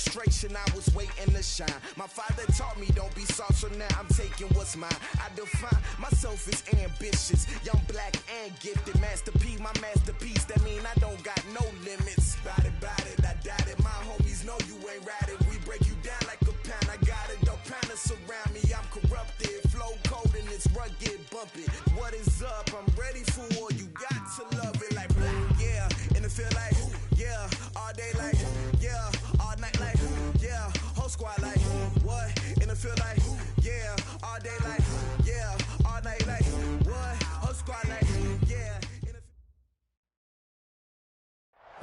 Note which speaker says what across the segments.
Speaker 1: frustration, I was waiting to shine. My father taught me don't be soft, so now I'm taking what's mine. I define myself as ambitious, young, black, and gifted. Master P, my masterpiece, that mean I don't got no limits. Bout it, I doubt it. My homies know you ain't ratted. We break you down like a pound. I got it, don't pound us around me. I'm corrupted, flow cold and it's rugged, bumpy. What is up? I'm ready for war. You got to love it like yeah, and it feel like yeah, all day like yeah, all night like yeah, whole squad like what? And it feel like yeah, all day like yeah, all night like what? Whole squad like yeah.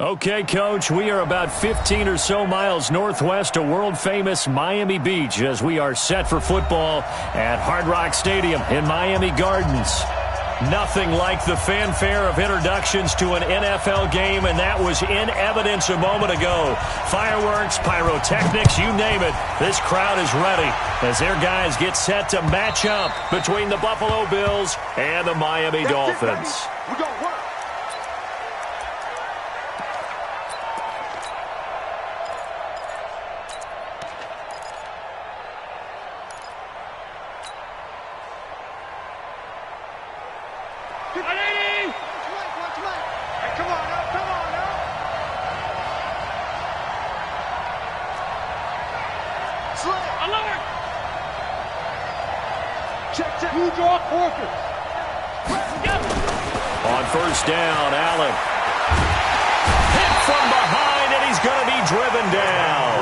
Speaker 2: Okay, Coach, we are about 15 or so miles northwest of world-famous Miami Beach as we are set for football at Hard Rock Stadium in Miami Gardens. Nothing like the fanfare of introductions to an NFL game, and that was in evidence a moment ago. Fireworks, pyrotechnics, you name it. This crowd is ready as their guys get set to match up between the Buffalo Bills and the Miami Dolphins.
Speaker 3: We're going to work.
Speaker 2: On first down, Allen. Hit from behind, and he's going to be driven down.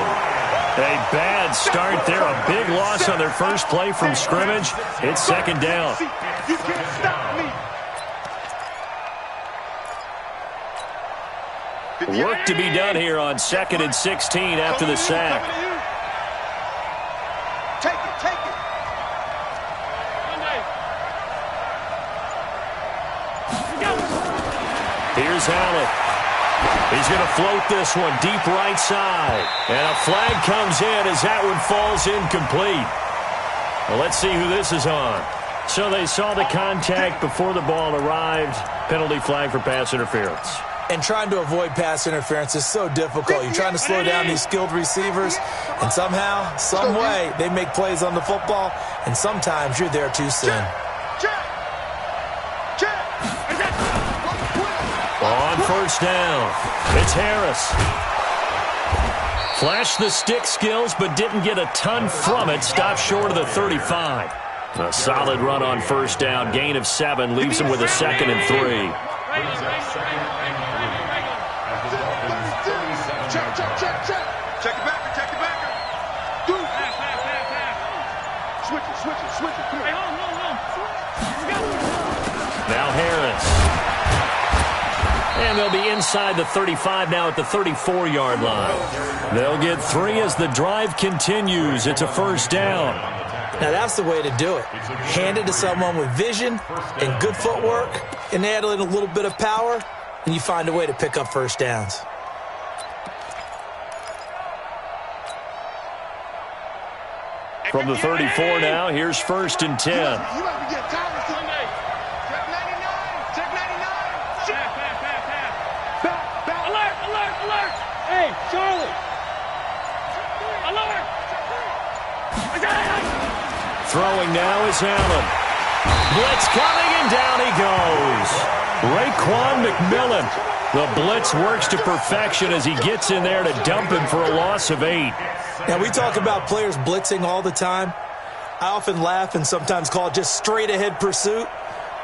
Speaker 2: A bad start there. A big loss on their first play from scrimmage. It's second down.
Speaker 3: You can't stop me.
Speaker 2: Work to be done here on 2nd and 16 after the sack.
Speaker 3: Take it.
Speaker 2: Here's Allen. He's going to float this one deep right side. And a flag comes in as that one falls incomplete. Well, let's see who this is on. So they saw the contact before the ball arrived. Penalty flag for pass interference.
Speaker 4: And trying to avoid pass interference is so difficult. You're trying to slow down these skilled receivers, and somehow, some way, they make plays on the football, and sometimes you're there too soon.
Speaker 2: On first down, it's Harris. Flashed the stick skills, but didn't get a ton from it. Stopped short of the 35. A solid run on first down. Gain of 7 leaves him with a 2nd and 3.
Speaker 3: Check it backer. Switch it. Come on.
Speaker 2: Now Harris. And they'll be inside the 35 now at the 34-yard line. They'll get 3 as the drive continues. It's a first down.
Speaker 4: Now that's the way to do it. Hand it to someone with vision and good footwork, and add in a little bit of power, and you find a way to pick up first downs.
Speaker 2: From the 34 now, here's 1st and 10.
Speaker 3: Hey, Charlie! Alert!
Speaker 2: Throwing now is Allen. Blitz coming, and down he goes. Raekwon McMillan. The blitz works to perfection as he gets in there to dump him for a loss of 8.
Speaker 4: Now, we talk about players blitzing all the time. I often laugh and sometimes call it just straight-ahead pursuit.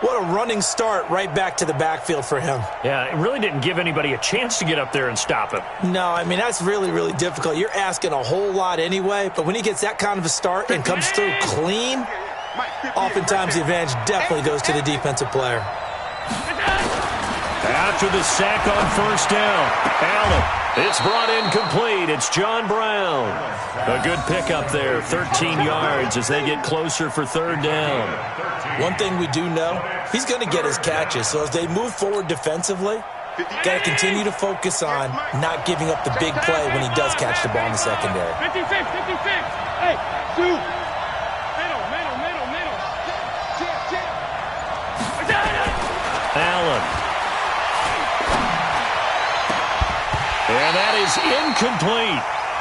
Speaker 4: What a running start right back to the backfield for him.
Speaker 2: Yeah, it really didn't give anybody a chance to get up there and stop him.
Speaker 4: No, I mean, that's really, really difficult. You're asking a whole lot anyway, but when he gets that kind of a start and comes through clean, oftentimes the advantage definitely goes to the defensive player.
Speaker 2: After the sack on first down, Allen, it's brought in complete. It's John Brown. A good pickup there, 13 yards as they get closer for 3rd down.
Speaker 4: One thing we do know, he's going to get his catches. So as they move forward defensively, got to continue to focus on not giving up the big play when he does catch the ball in the secondary.
Speaker 3: 56. Hey, shoot. Middle.
Speaker 2: Allen. And that is incomplete.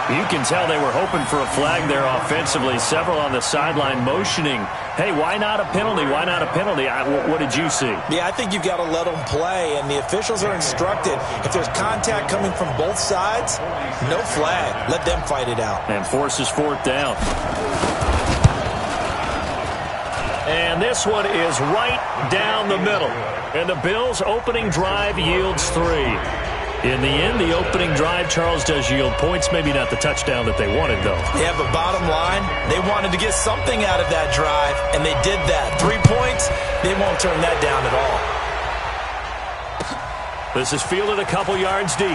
Speaker 2: You can tell they were hoping for a flag there offensively. Several on the sideline motioning, hey, why not a penalty? Why not a penalty? What did you see?
Speaker 4: Yeah, I think you've got to let them play, and the officials are instructed, if there's contact coming from both sides, no flag. Let them fight it out.
Speaker 2: And forces fourth down. And this one is right down the middle. And the Bills' opening drive yields 3. In the end, the opening drive, Charles, does yield points. Maybe not the touchdown that they wanted, though.
Speaker 4: Yeah, but bottom line, they wanted to get something out of that drive, and they did that. 3 points, they won't turn that down at all.
Speaker 2: This is fielded a couple yards deep.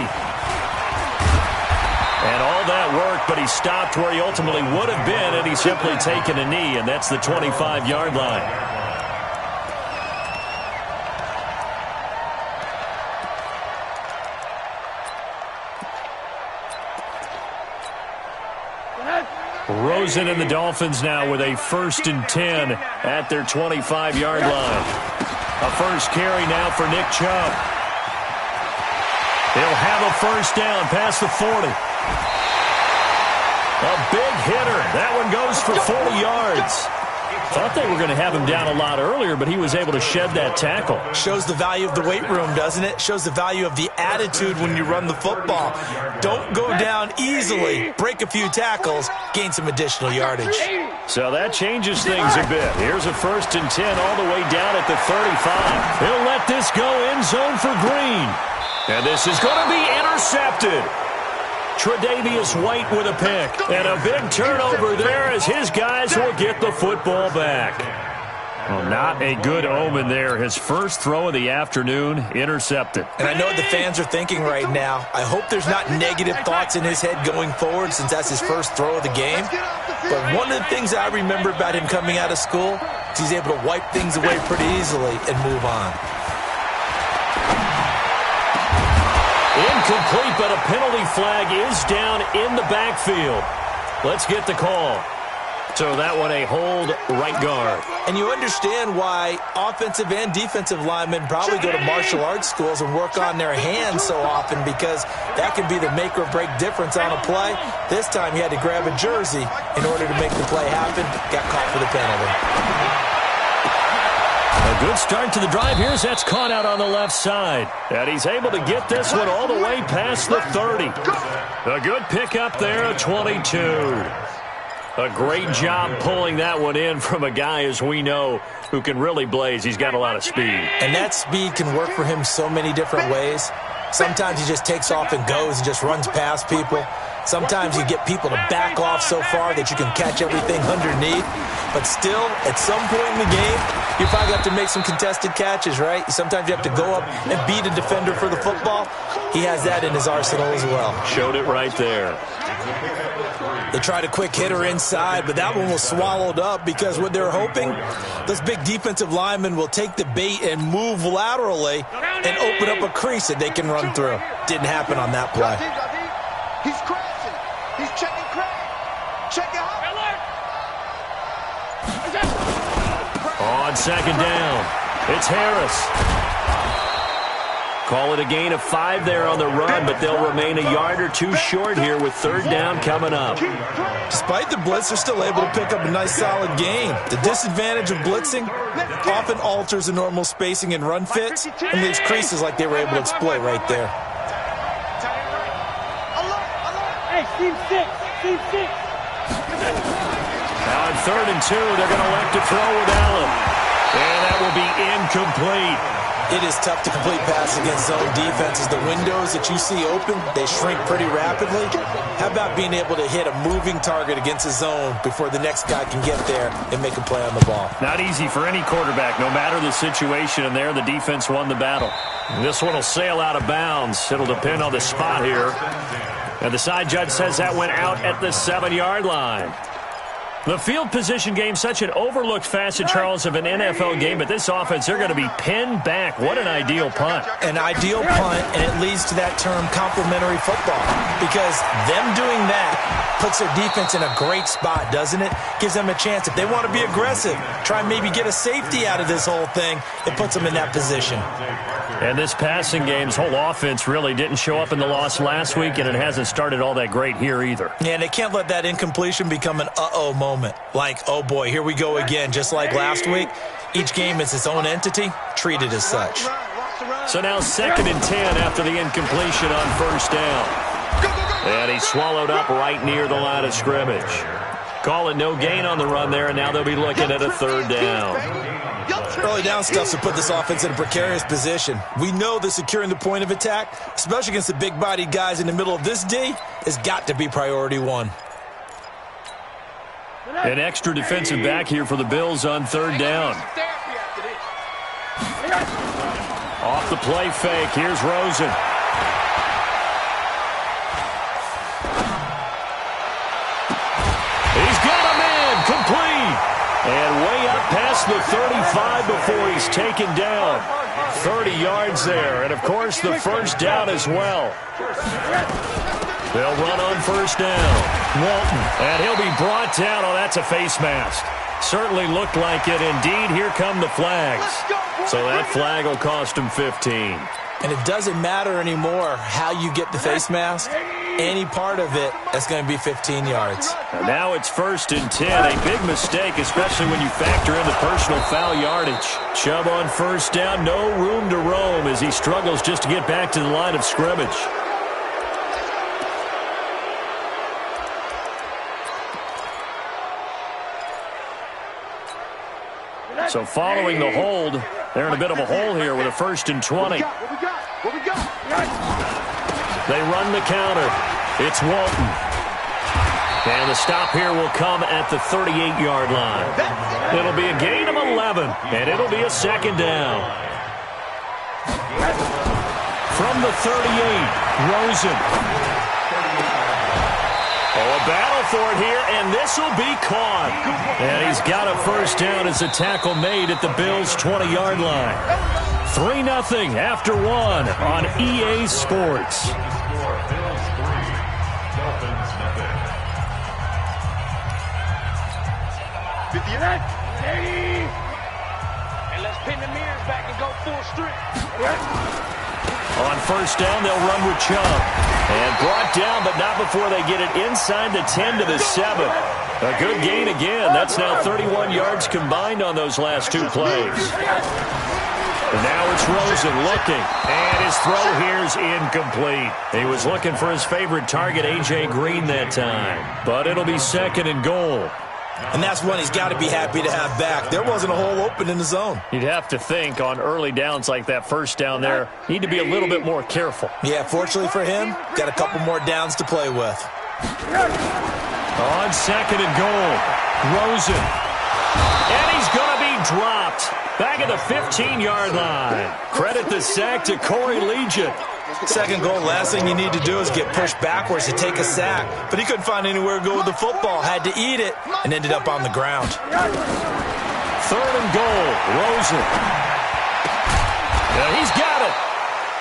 Speaker 2: And all that worked, but he stopped where he ultimately would have been, and he's simply taken a knee, and that's the 25-yard line. Rosen and the Dolphins now with a 1st and 10 at their 25-yard line. A first carry now for Nick Chubb. He'll have a first down past the 40. A big hitter. That one goes for 40 yards. Thought they were going to have him down a lot earlier, but he was able to shed that tackle.
Speaker 4: Shows the value of the weight room, doesn't it? Shows the value of the attitude when you run the football. Don't go down easily. Break a few tackles. Gain some additional yardage.
Speaker 2: So that changes things a bit. Here's a 1st and 10 all the way down at the 35. He'll let this go end zone for Green. And this is going to be intercepted. Tre'Davious White with a pick. And a big turnover there as his guys will get the football back. Well, not a good omen there. His first throw of the afternoon, intercepted.
Speaker 4: And I know what the fans are thinking right now. I hope there's not negative thoughts in his head going forward since that's his first throw of the game. But one of the things I remember about him coming out of school is he's able to wipe things away pretty easily and move on.
Speaker 2: Incomplete, but a penalty flag is down in the backfield. Let's get the call. So that one a hold right guard.
Speaker 4: And you understand why offensive and defensive linemen probably go to martial arts schools and work on their hands so often, because that can be the make or break difference on a play. This time he had to grab a jersey in order to make the play happen. Got caught for the penalty.
Speaker 2: A good start to the drive. Here's that's caught out on the left side. And he's able to get this one all the way past the 30. A good pickup there at 22. A great job pulling that one in from a guy, as we know, who can really blaze. He's got a lot of speed.
Speaker 4: And that speed can work for him so many different ways. Sometimes he just takes off and goes and just runs past people. Sometimes you get people to back off so far that you can catch everything underneath. But still, at some point in the game, you probably have to make some contested catches, right? Sometimes you have to go up and beat a defender for the football. He has that in his arsenal as well.
Speaker 2: Showed it right there.
Speaker 4: They tried a quick hitter inside, but that one was swallowed up because what they're hoping, those big defensive linemen will take the bait and move laterally and open up a crease that they can run through. Didn't happen on that play.
Speaker 3: He's crashing. He's checking crack. Check it out.
Speaker 2: On second down, it's Harris. Call it a gain of 5 there on the run, but they'll remain a yard or two short here with 3rd down coming up.
Speaker 4: Despite the blitz, they're still able to pick up a nice solid gain. The disadvantage of blitzing often alters the normal spacing and run fits and leaves creases like they were able to exploit right there.
Speaker 3: Hey, team 6. Team 6.
Speaker 2: Now on 3rd and 2, they're going to elect to throw with Allen. And that will be incomplete.
Speaker 4: It is tough to complete passes against zone defenses. The windows that you see open, they shrink pretty rapidly. How about being able to hit a moving target against a zone before the next guy can get there and make a play on the ball?
Speaker 2: Not easy for any quarterback, no matter the situation. And there, the defense won the battle. This one will sail out of bounds. It'll depend on the spot here. And the side judge says that went out at the 7-yard line. The field position game, such an overlooked facet, Charles, of an NFL game, but this offense, they're going to be pinned back. What an ideal punt.
Speaker 4: An ideal punt, and it leads to that term complementary football, because them doing that puts their defense in a great spot, doesn't it? Gives them a chance. If they want to be aggressive, try and maybe get a safety out of this whole thing, it puts them in that position.
Speaker 2: And this passing game's whole offense really didn't show up in the loss last week, and it hasn't started all that great here either.
Speaker 4: Yeah, and they can't let that incompletion become an uh-oh moment. Like, oh boy, here we go again. Just like last week, each game is its own entity, treated as such.
Speaker 2: So now 2nd and 10 after the incompletion on first down. And he swallowed up right near the line of scrimmage. Call it no gain on the run there, and now they'll be looking at a 3rd down.
Speaker 4: Early down stuff to put this offense in a precarious position. We know that securing the point of attack, especially against the big-bodied guys in the middle of this D, has got to be priority one.
Speaker 2: An extra defensive back here for the Bills on 3rd down. Off the play fake, here's Rosen. He's got a man, complete. And way up past the 35 before he's taken down. 30 yards there, and of course the first down as well. They'll run on first down. Walton, and he'll be brought down. Oh, that's a face mask. Certainly looked like it. Indeed, here come the flags. So that flag will cost him 15.
Speaker 4: And it doesn't matter anymore how you get the face mask. Any part of it, that's going to be 15 yards.
Speaker 2: And now it's 1st and 10. A big mistake, especially when you factor in the personal foul yardage. Chubb on first down, no room to roam as he struggles just to get back to the line of scrimmage. So following the hold, they're in a bit of a hole here with a 1st and 20. They run the counter. It's Walton. And the stop here will come at the 38-yard line. It'll be a gain of 11, and it'll be a 2nd down. From the 38, Rosen. Oh, a battle for it here, and this will be caught. And he's got a first down as a tackle made at the Bills' 20-yard line. 3-0 after 1 on EA Sports.
Speaker 3: And let's pin the mirrors back and go full strength.
Speaker 2: On first down, they'll run with Chubb. And brought down, but not before they get it inside the 10 to the 7. A good gain again. That's now 31 yards combined on those last 2 plays. And now it's Rosen looking, and his throw here is incomplete. He was looking for his favorite target, A.J. Green, that time. But it'll be 2nd and goal.
Speaker 4: And that's one he's got to be happy to have back. There wasn't a hole open in the zone.
Speaker 2: You'd have to think on early downs like that first down there, need to be a little bit more careful.
Speaker 4: Yeah, fortunately for him, got a couple more downs to play with.
Speaker 2: On 2nd and goal, Rosen. And he's going to be dropped. Back at the 15-yard line. Credit the sack to Corey Legion.
Speaker 4: 2nd goal, last thing you need to do is get pushed backwards to take a sack. But he couldn't find anywhere to go with the football. Had to eat it and ended up on the ground.
Speaker 2: 3rd and goal, Rosen. Yeah, he's got it.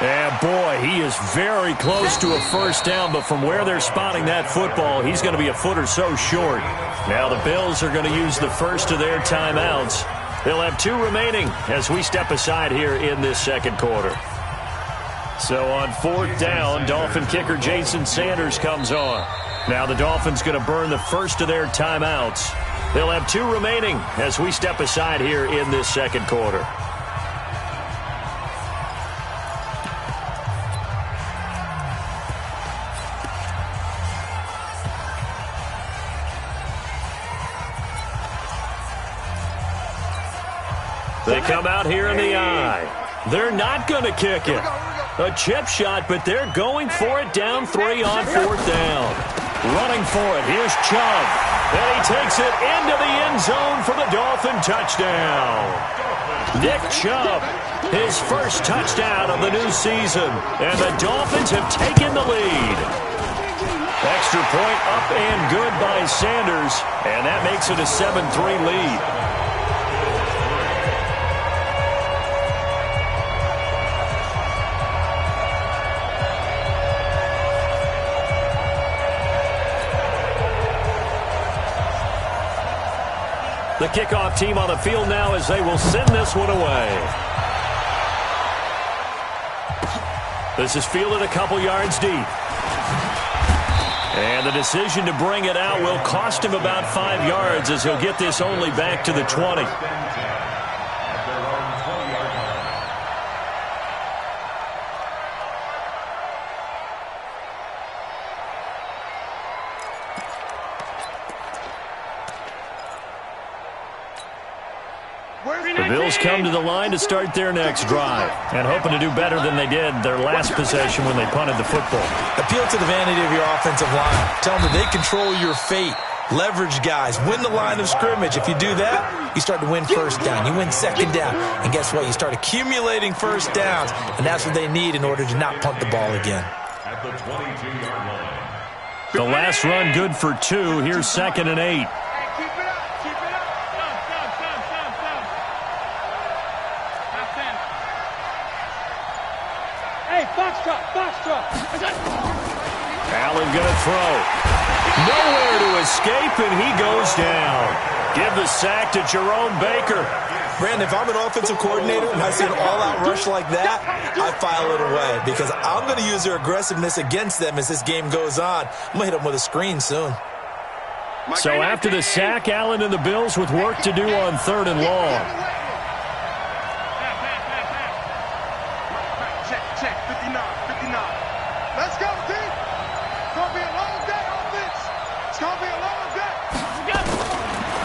Speaker 2: And boy, he is very close to a first down, but from where they're spotting that football, he's going to be a foot or so short. Now the Bills are going to use the first of their timeouts. They'll have 2 remaining as we step aside here in this 2nd quarter. So on 4th down, Dolphin kicker Jason Sanders comes on. Now the Dolphins going to burn the first of their timeouts. They'll have 2 remaining as we step aside here in this 2nd quarter. They come out here in the eye. They're not going to kick it. A chip shot, but they're going for it down 3 on 4th down. Running for it, here's Chubb. And he takes it into the end zone for the Dolphin touchdown. Nick Chubb, his first touchdown of the new season. And the Dolphins have taken the lead. Extra point up and good by Sanders. And that makes it a 7-3 lead. The kickoff team on the field now as they will send this one away. This is fielded a couple yards deep. And the decision to bring it out will cost him about 5 yards as he'll get this only back to the 20. The Bills come to the line to start their next drive and hoping to do better than they did their last possession when they punted the football.
Speaker 4: Appeal to the vanity of your offensive line. Tell them that they control your fate. Leverage guys. Win the line of scrimmage. If you do that, you start to win first down. You win second down. And guess what? You start accumulating first downs. And that's what they need in order to not punt the ball again.
Speaker 5: At the 22-yard line.
Speaker 2: The last run good for 2. Here's 2nd and 8. Allen gonna throw. Nowhere to escape, and he goes down. Give the sack to Jerome Baker.
Speaker 4: Brandon, if I'm an offensive coordinator and I see an all-out rush like that, I file it away because I'm going to use their aggressiveness against them as this game goes on. I'm going to hit them with a screen soon.
Speaker 2: So after the sack, Allen and the Bills with work to do on 3rd and long.
Speaker 3: Check, 59. Let's go, team. It's going to be a long day on this. It's going to be a long day.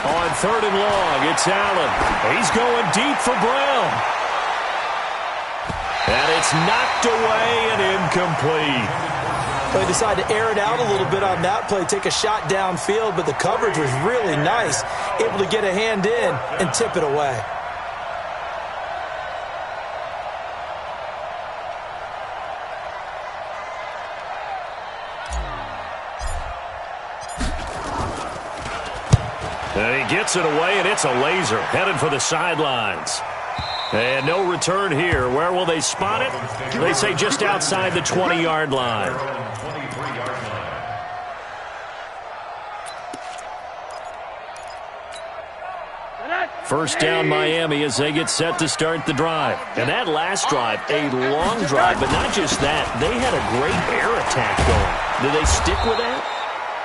Speaker 2: On 3rd and long, it's Allen. He's going deep for Brown. And it's knocked away and incomplete.
Speaker 4: They decided to air it out a little bit on that play, take a shot downfield, but the coverage was really nice, able to get a hand in and tip it away.
Speaker 2: And he gets it away, and it's a laser headed for the sidelines. And no return here. Where will they spot it? They say just outside the 20-yard line. First down Miami as they get set to start the drive. And that last drive, a long drive, but not just that. They had a great air attack going. Do they stick with that?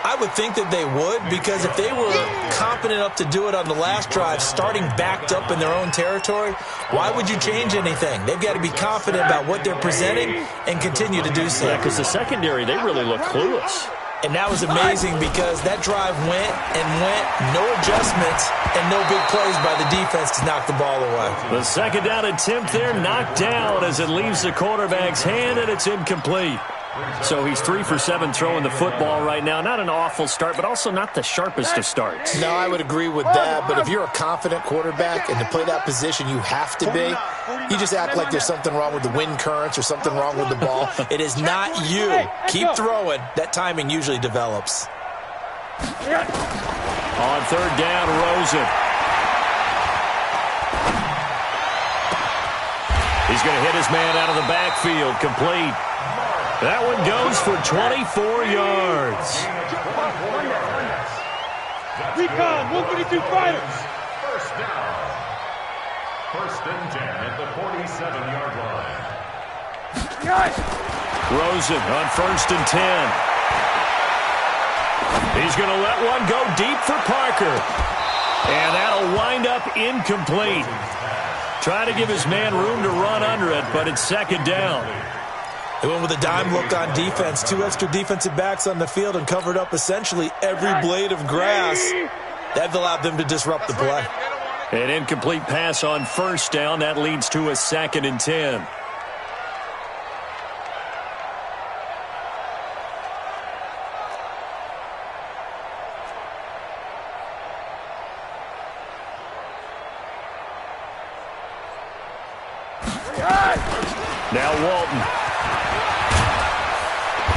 Speaker 4: I would think that they would, because if they were confident enough to do it on the last drive, starting backed up in their own territory, why would you change anything? They've got to be confident about what they're presenting and continue to do so.
Speaker 2: Yeah, because the secondary, they really look clueless.
Speaker 4: And that was amazing because that drive went and went, no adjustments, and no big plays by the defense to knock the ball away.
Speaker 2: The second down attempt there knocked down as it leaves the quarterback's hand, and it's incomplete. So he's 3 for 7 throwing the football right now. Not an awful start, but also not the sharpest of starts.
Speaker 4: No, I would agree with that. But if you're a confident quarterback and to play that position you have to be, you just act like there's something wrong with the wind currents or something wrong with the ball. It is not you. Keep throwing. That timing usually develops.
Speaker 2: On 3rd down, Rosen. He's going to hit his man out of the backfield. Complete. That one goes for 24 yards.
Speaker 3: Recon, 152 fighters.
Speaker 5: First down. 1st and 10 at the 47-yard line.
Speaker 2: Rosen on 1st and 10. He's going to let one go deep for Parker. And that'll wind up incomplete. Try to give his man room to run under it, but it's 2nd down.
Speaker 4: They went with a dime look on defense. 2 extra defensive backs on the field and covered up essentially every blade of grass. That allowed them to disrupt the play.
Speaker 2: An incomplete pass on 1st down. That leads to a 2nd and 10. Now Walton.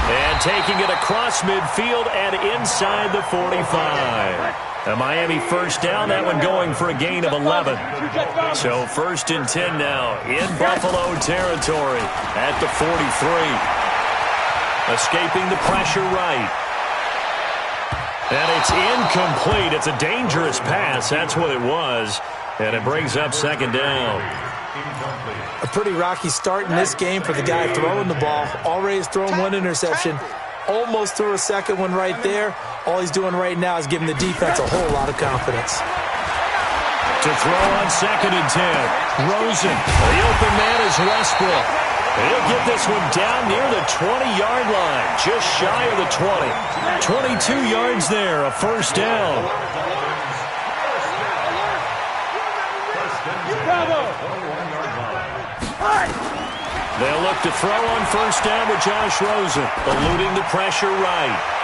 Speaker 2: And taking it across midfield and inside the 45. A Miami 1st down, that one going for a gain of 11. So 1st and 10 now in Buffalo territory at the 43. Escaping the pressure right. And it's incomplete. It's a dangerous pass. That's what it was. And it brings up second down.
Speaker 4: A pretty rocky start in this game for the guy throwing the ball. Already has thrown one interception. Almost threw a second one right there. All he's doing right now is giving the defense a whole lot of confidence.
Speaker 2: To throw on 2nd and 10. Rosen. The open man is Westbrook. He'll get this one down near the 20-yard line, just shy of the 20. 22 yards there, a first down. They'll look to throw on first down with Josh Rosen, eluding the pressure right.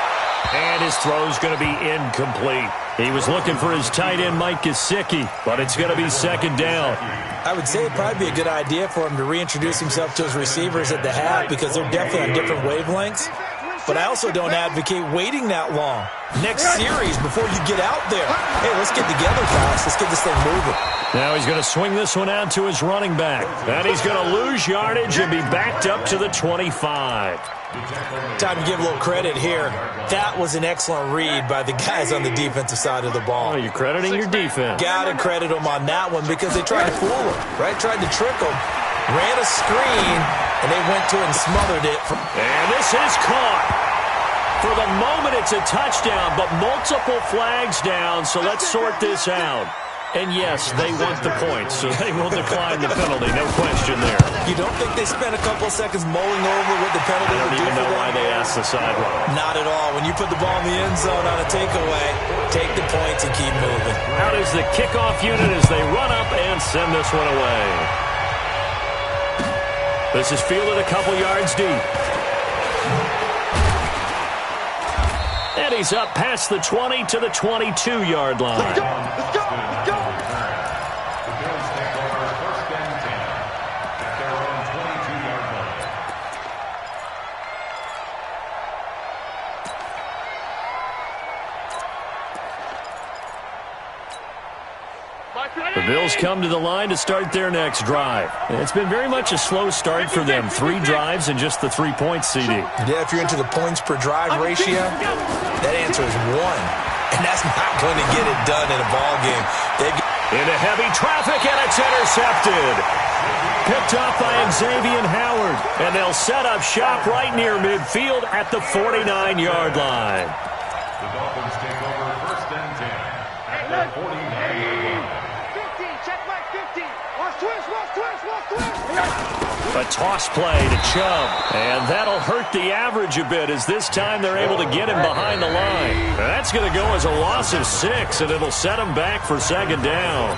Speaker 2: And his throw's going to be incomplete. He was looking for his tight end, Mike Gesicki, but it's going to be second down.
Speaker 4: I would say it'd probably be a good idea for him to reintroduce himself to his receivers at the half because they're definitely on different wavelengths. But I also don't advocate waiting that long. Next series before you get out there. Hey, let's get together, guys. Let's get this thing moving.
Speaker 2: Now he's going to swing this one out to his running back. And he's going to lose yardage and be backed up to the 25.
Speaker 4: Time to give a little credit here. That was an excellent read by the guys on the defensive side of the ball.
Speaker 2: Oh, you're crediting your defense.
Speaker 4: Got to credit them on that one because they tried to fool him, right? Tried to trick him. Ran a screen, and they went to it and smothered it.
Speaker 2: And this is caught. For the moment, it's a touchdown, but multiple flags down, so let's sort this out. And yes, they want the points, so they will decline the penalty, no question there.
Speaker 4: You don't think they spent a couple of seconds mulling over what the penalty would do for them?
Speaker 2: I don't even know why they asked the sideline.
Speaker 4: Not at all. When you put the ball in the end zone on a takeaway, take the points and keep moving.
Speaker 2: Out is the kickoff unit as they run up and send this one away. This is fielded a couple yards deep. And he's up past the 20 to the 22-yard line.
Speaker 3: Let's go! Let's go! Let's go!
Speaker 5: The Bills take over 1st and 10 at their own 22-yard line.
Speaker 2: The Bills come to the line to start their next drive. It's been very much a slow start for them. 3 drives and just the 3 points, CD.
Speaker 4: Yeah, if you're into the points per drive ratio, that answer is 1. And that's not going to get it done in a ball game.
Speaker 2: Into heavy traffic, and it's intercepted. Picked up by Xavier Howard. And they'll set up shop right near midfield at the 49-yard line.
Speaker 5: The Dolphins take over 1st and 10 at their 49-yard line.
Speaker 3: 15, check my 15. Watch twist, watch twist, watch twist.
Speaker 2: A toss play to Chubb. And that'll hurt the average a bit as this time they're able to get him behind the line. That's going to go as a loss of 6, and it'll set him back for second down.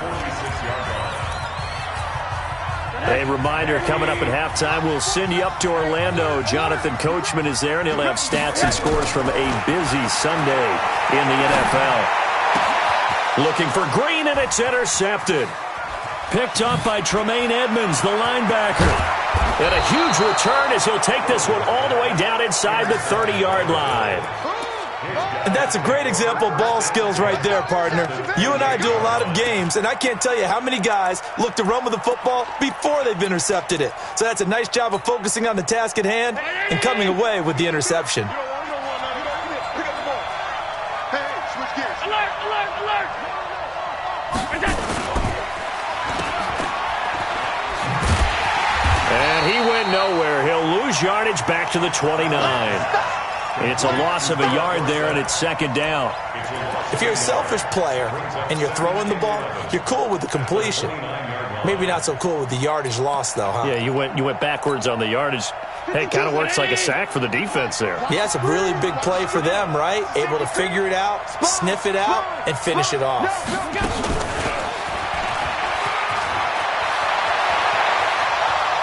Speaker 2: A reminder, coming up at halftime, we'll send you up to Orlando. Jonathan Coachman is there, and he'll have stats and scores from a busy Sunday in the NFL. Looking for Green, and it's intercepted. Picked up by Tremaine Edmonds, the linebacker. And a huge return as he'll take this one all the way down inside the 30-yard line.
Speaker 4: And that's a great example of ball skills right there, partner. You and I do a lot of games, and I can't tell you how many guys look to run with the football before they've intercepted it. So that's a nice job of focusing on the task at hand and coming away with the interception.
Speaker 2: And he went nowhere. He'll lose yardage back to the 29. It's a loss of a yard there, and it's second down.
Speaker 4: If you're a selfish player and you're throwing the ball, you're cool with the completion. Maybe not so cool with the yardage loss, though, huh?
Speaker 2: Yeah, you went backwards on the yardage. Hey, it kind of works like a sack for the defense there.
Speaker 4: Yeah, it's a really big play for them, right? Able to figure it out, sniff it out, and finish it off.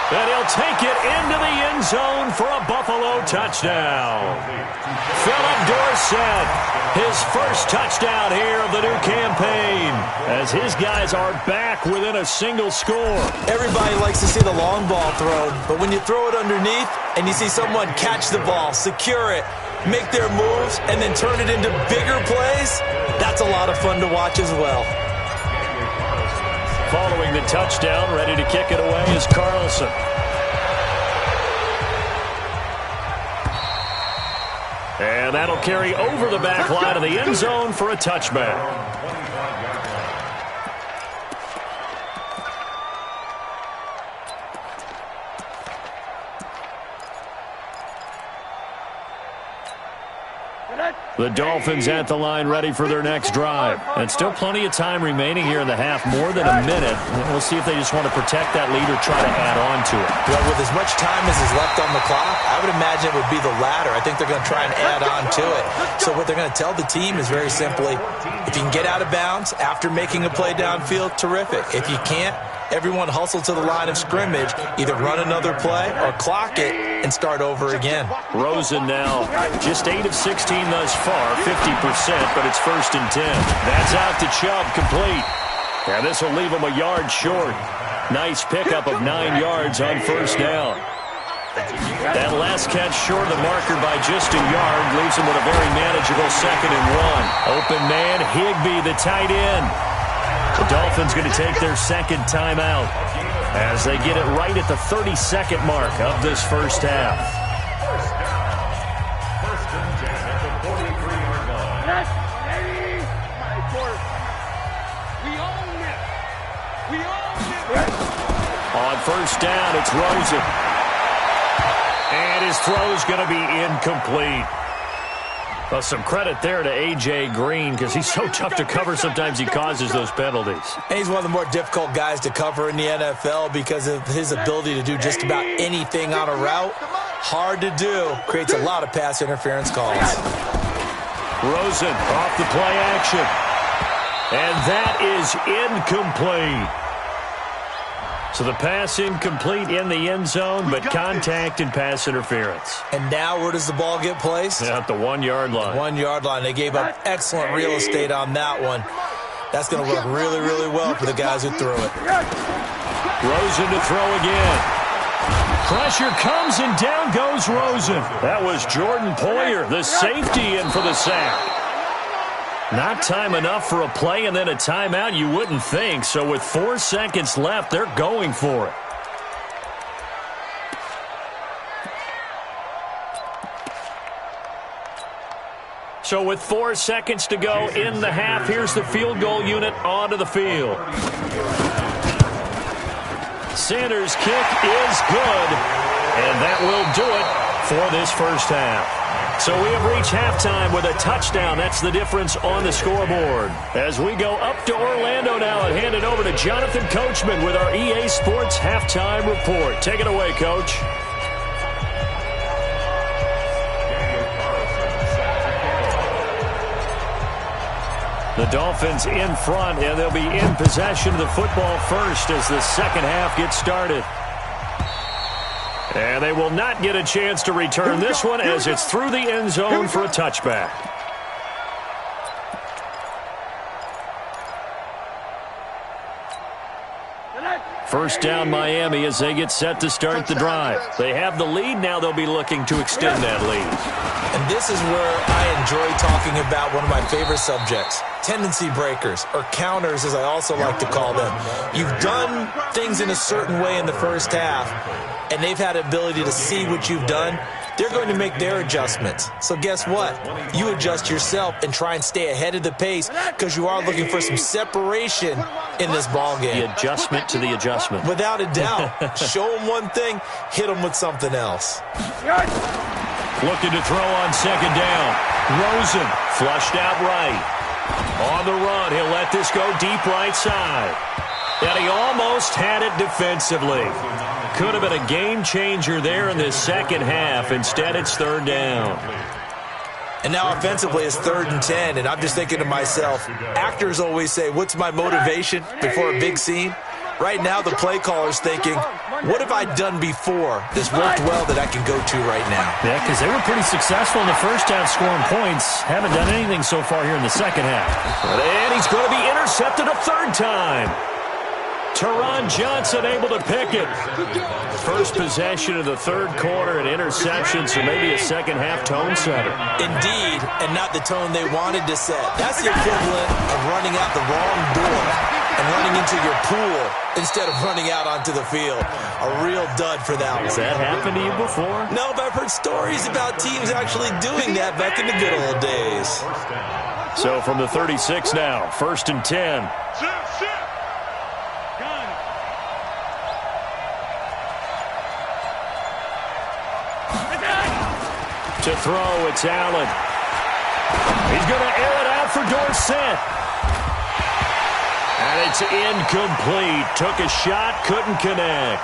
Speaker 2: And he'll take it into the end zone for a Buffalo touchdown. Philip Dorsett, his first touchdown here of the new campaign, as his guys are back within a single score.
Speaker 4: Everybody likes to see the long ball thrown, but when you throw it underneath and you see someone catch the ball, secure it, make their moves, and then turn it into bigger plays, that's a lot of fun to watch as well.
Speaker 2: Following the touchdown, ready to kick it away is Carlson. And that'll carry over the back line of the end zone for a touchback. The Dolphins at the line ready for their next drive. And still plenty of time remaining here in the half, more than a minute. And we'll see if they just want to protect that lead or try to add on to it.
Speaker 4: Well, with as much time as is left on the clock, I would imagine it would be the latter. I think they're going to try and add on to it. So what they're going to tell the team is very simply, if you can get out of bounds after making a play downfield, terrific. If you can't, everyone hustle to the line of scrimmage, either run another play or clock it and start over again.
Speaker 2: Rosen now just 8 of 16 thus far, 50%, but it's 1st and 10. That's out to Chubb, complete. And this will leave him a yard short. Nice pickup of 9 yards on 1st down. That last catch short of the marker by just a yard leaves him with a very manageable 2nd and 1. Open man, Higbee, the tight end. The Dolphins going to take their 2nd timeout as they get it right at the 32nd mark of this first half.
Speaker 5: First and 10 at the 43-yard line.
Speaker 2: On 1st down, it's Rosen. And his throw's going to be incomplete. Well, some credit there to A.J. Green because he's so tough to cover. Sometimes he causes those penalties.
Speaker 4: And he's one of the more difficult guys to cover in the NFL because of his ability to do just about anything on a route. Hard to do. Creates a lot of pass interference calls.
Speaker 2: Rosen off the play action. And that is incomplete. So the pass incomplete in the end zone, but contact and pass interference.
Speaker 4: And now where does the ball get placed?
Speaker 2: At the 1-yard line.
Speaker 4: 1-yard line. They gave up excellent real estate on that one. That's going to work really, really well for the guys who threw it.
Speaker 2: Rosen to throw again. Pressure comes and down goes Rosen. That was Jordan Poyer, the safety, in for the sack. Not time enough for a play and then a timeout, you wouldn't think. So with 4 seconds left, they're going for it. So with 4 seconds to go in the half, here's the field goal unit onto the field. Sanders' kick is good, and that will do it for this first half. So we have reached halftime with a touchdown. That's the difference on the scoreboard. As we go up to Orlando now and hand it over to Jonathan Coachman with our EA Sports Halftime Report. Take it away, Coach. The Dolphins in front, and they'll be in possession of the football first as the second half gets started. And they will not get a chance to return this one as it's through the end zone for a touchback. First down Miami as they get set to start the drive. They have the lead. Now they'll be looking to extend that lead.
Speaker 4: And this is where I enjoy talking about one of my favorite subjects, tendency breakers, or counters as I also like to call them. You've done things in a certain way in the first half, and they've had the ability to see what you've done. They're going to make their adjustments. So guess what? You adjust yourself and try and stay ahead of the pace because you are looking for some separation in this ball game.
Speaker 2: The adjustment to the adjustment.
Speaker 4: Without a doubt. Show them one thing, hit them with something else.
Speaker 2: Looking to throw on second down. Rosen flushed out right. On the run, he'll let this go deep right side. And he almost had it defensively. Could have been a game changer there in this second half. Instead, it's third down.
Speaker 4: And now offensively, it's 3rd and 10. And I'm just thinking to myself, actors always say, what's my motivation before a big scene? Right now, the play caller's thinking, what have I done before this worked well that I can go to right now?
Speaker 2: Yeah, because they were pretty successful in the first half scoring points. Haven't done anything so far here in the second half. And he's going to be intercepted a third time. Teron Johnson able to pick it. First possession of the third quarter, an interception, so maybe a second half tone setter.
Speaker 4: Indeed, and not the tone they wanted to set. That's the equivalent of running out the wrong door and running into your pool instead of running out onto the field. A real dud for that one.
Speaker 2: Has that happened to you before?
Speaker 4: No, but I've heard stories about teams actually doing that back in the good old days.
Speaker 2: So from the 36 now, 1st and 10. To throw, it's Allen. He's going to air it out for Dorsett. And it's incomplete. Took a shot, couldn't connect.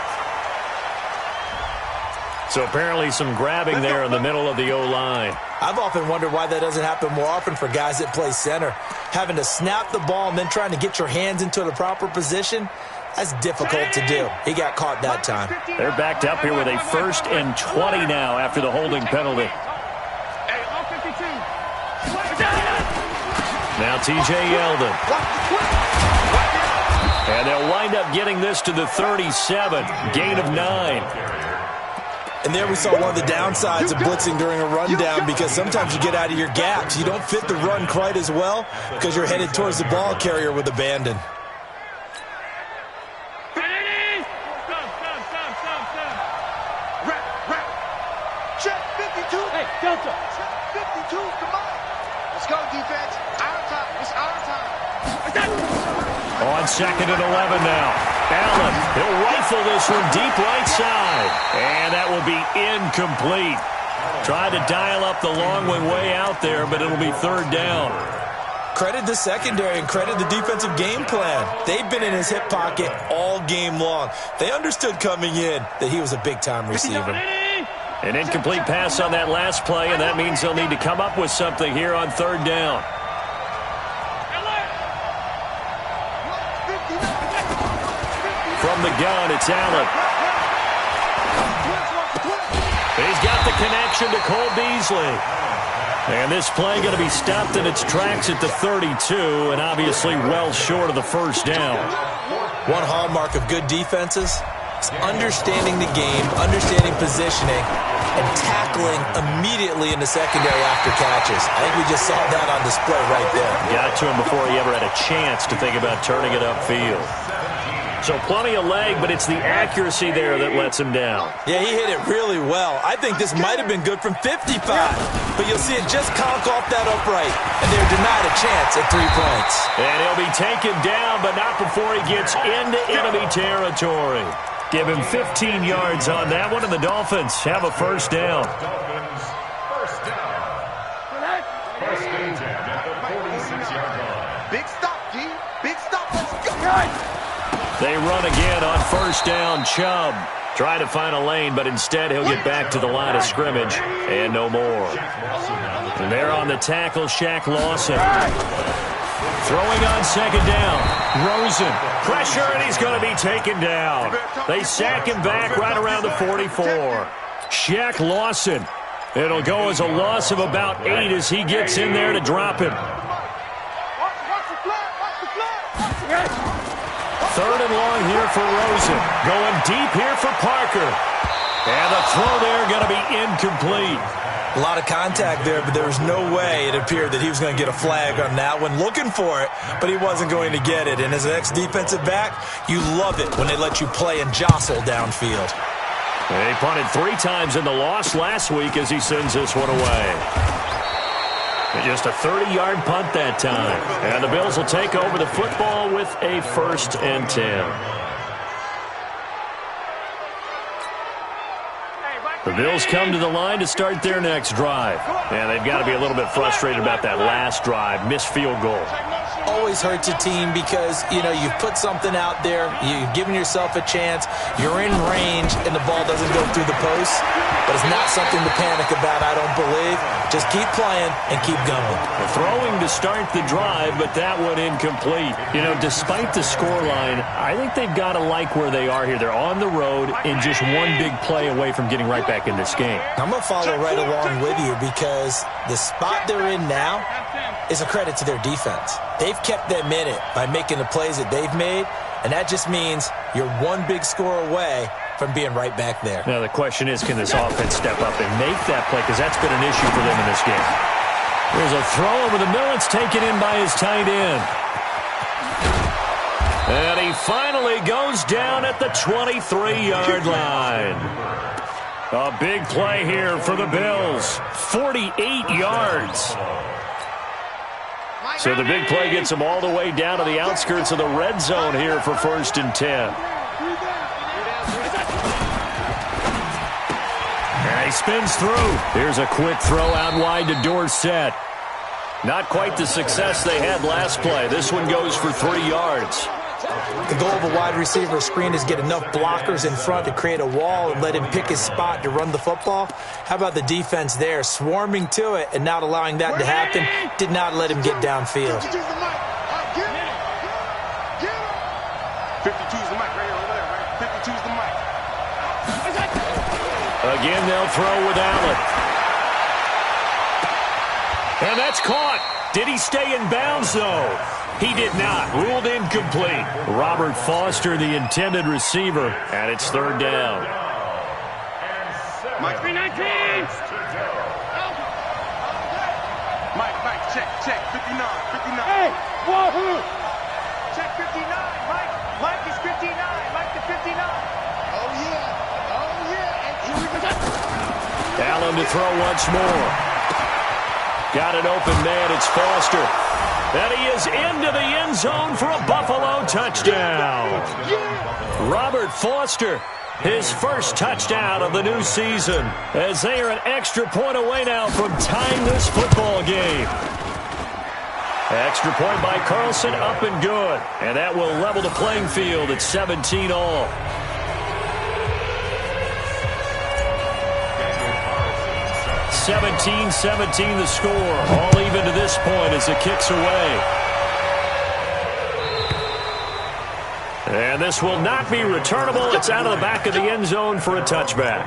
Speaker 2: So apparently some grabbing there in the middle of the O-line.
Speaker 4: I've often wondered why that doesn't happen more often for guys that play center. Having to snap the ball and then trying to get your hands into the proper position, that's difficult to do. He got caught that time.
Speaker 2: They're backed up here with a 1st and 20 now after the holding penalty. Now T.J. Yeldon. And they'll wind up getting this to the 37. Gain of 9.
Speaker 4: And there we saw one of the downsides of blitzing during a rundown, because sometimes you get out of your gaps. You don't fit the run quite as well because you're headed towards the ball carrier with abandon.
Speaker 3: Check 52. Hey, Delta. Check 52. Come on. Let's go, defense. Our time. It's our time.
Speaker 2: On 2nd and 11 now. Allen, he'll rifle this from deep right side. And that will be incomplete. Tried to dial up the long way out there, but it'll be 3rd down.
Speaker 4: Credit the secondary and credit the defensive game plan. They've been in his hip pocket all game long. They understood coming in that he was a big-time receiver.
Speaker 2: An incomplete pass on that last play, and that means they'll need to come up with something here on 3rd down. From the gun, it's Allen. He's got the connection to Cole Beasley. And this play going to be stopped in its tracks at the 32, and obviously well short of the 1st down.
Speaker 4: One hallmark of good defenses is understanding the game, understanding positioning, and tackling immediately in the secondary after catches. I think we just saw that on display right there.
Speaker 2: Got to him before he ever had a chance to think about turning it upfield. So plenty of leg, but it's the accuracy there that lets him down.
Speaker 4: Yeah, he hit it really well. I think this might have been good from 55, but you'll see it just conk off that upright, and they're denied a chance at 3 points.
Speaker 2: And he'll be taken down, but not before he gets into enemy territory. Give him 15 yards on that one, and the Dolphins have a 1st down.
Speaker 5: Dolphins, 1st down. 1st and 10 at the 46-yard line.
Speaker 3: Big stop, G. Big stop. Let's go.
Speaker 2: They run again on 1st down. Chubb trying to find a lane, but instead he'll get back to the line of scrimmage and no more. And there on the tackle, Shaq Lawson. Throwing on 2nd down. Rosen. Pressure, and he's going to be taken down. They sack him back right around the 44. Shaq Lawson. It'll go as a loss of about 8 as he gets in there to drop him.
Speaker 3: Watch the flag.
Speaker 2: 3rd and long here for Rosen. Going deep here for Parker. And the throw there going to be incomplete.
Speaker 4: A lot of contact there, but there was no way it appeared that he was going to get a flag on that one. Looking for it, but he wasn't going to get it. And as an ex-defensive back, you love it when they let you play and jostle downfield.
Speaker 2: They punted 3 times in the loss last week as he sends this one away. Just a 30-yard punt that time. And the Bills will take over the football with a 1st and 10. The Bills come to the line to start their next drive. And they've got to be a little bit frustrated about that last drive. Missed field goal.
Speaker 4: Always hurts a team because, you know, you've put something out there, you've given yourself a chance, you're in range, and the ball doesn't go through the post. But it's not something to panic about, I don't believe. Just keep playing and keep going.
Speaker 2: Throwing to start the drive, but that one incomplete. You know, despite the scoreline, I think they've got to like where they are here. They're on the road and just one big play away from getting right back in this game.
Speaker 4: I'm going to follow right along with you because the spot they're in now is a credit to their defense. They've kept them in it by making the plays that they've made, and that just means you're one big score away from being right back there.
Speaker 2: Now, the question is, can this offense step up and make that play? Because that's been an issue for them in this game. There's a throw over the middle. It's taken in by his tight end. And he finally goes down at the 23-yard line. A big play here for the Bills. 48 yards. So the big play gets him all the way down to the outskirts of the red zone here for 1st and 10. And he spins through. Here's a quick throw out wide to Dorsett. Not quite the success they had last play. This one goes for 3 yards.
Speaker 4: The goal of a wide receiver screen is get enough blockers in front to create a wall and let him pick his spot to run the football. How about the defense there, swarming to it and not allowing that to happen? Did not let him get downfield.
Speaker 3: 52's the mic right here, over there, right? 52's the mic.
Speaker 2: Again, they'll throw with Allen. And that's caught. Did he stay in bounds, though? He did not. Ruled incomplete. Robert Foster, the intended receiver, and it's 3rd down.
Speaker 3: Mike 319. Mike, check. 59. Hey, wahoo! Check 59. Mike is 59. Mike the 59. Oh, yeah. And here we go.
Speaker 2: Allen to throw once more. Got an open man. It's Foster. And he is into the end zone for a Buffalo touchdown. Robert Foster, his first touchdown of the new season, as they are an extra point away now from tying this football game. Extra point by Carlson, up and good. And that will level the playing field at 17 all. (17-17) the score. All even to this point as the kick's away. And this will not be returnable. It's out of the back of the end zone for a touchback.